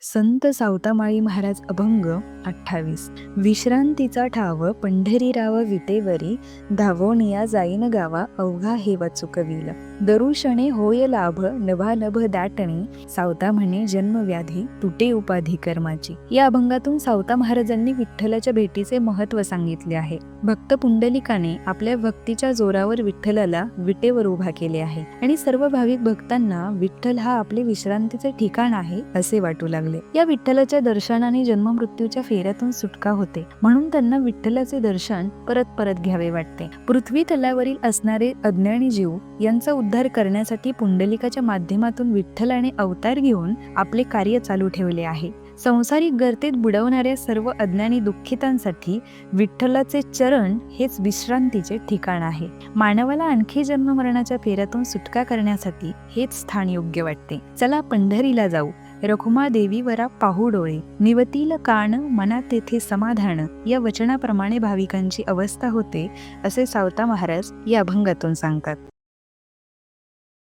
संत सावतामाळी महाराज अभंग 28. विश्रांतीचा ठाव पंढरीराव विटेवरी, धावोनिया जाईन गावा अवघा हेवा चुकविल. दरुशणे होय लाभ नभानभ दाटणी, सावता म्हणे जन्मव्याधी तुटे उपाधी कर्माची. या अभंगातून सावता महाराजांनी विठ्ठलाच्या भेटीचे महत्त्व सांगितले आहे. भक्त पुंडलिकाने आपल्या भक्तीच्या जोरावर विठ्ठलाला विटेवर उभा केले आहे आणि सर्व भाविक भक्तांना विठ्ठल हा आपले विश्रांतीचे ठिकाण आहे असे वाटू लागले. या विठ्ठलाच्या दर्शनाने जन्ममृत्यूच्या फेऱ्यातून सुटका होते, म्हणून त्यांना विठ्ठलाचे दर्शन परत परत घ्यावे वाटते. पृथ्वी तलावरील असणारे अज्ञानी जीव यांचा उद्धार करण्यासाठी पुंडलिकाच्या माध्यमातून विठ्ठलाने अवतार घेऊन आपले कार्य चालू ठेवले आहे. संसारिक गर्तेत बुडवणाऱ्या सर्व अज्ञानी दुःखितांसाठी विठ्ठलाचे चरण हेच विश्रांतीचे ठिकाण आहे. मानवाला आणखी जन्म मरणाच्या फेऱ्यातून सुटका करण्यासाठी हेच स्थान योग्य वाटते. चला पंढरीला जाऊ, रखुमा देवीवरा पाहू डोळे, निवतील कान मना तेथे समाधान. या वचनाप्रमाणे भाविकांची अवस्था होते असे सावता महाराज या अभंगातून सांगतात.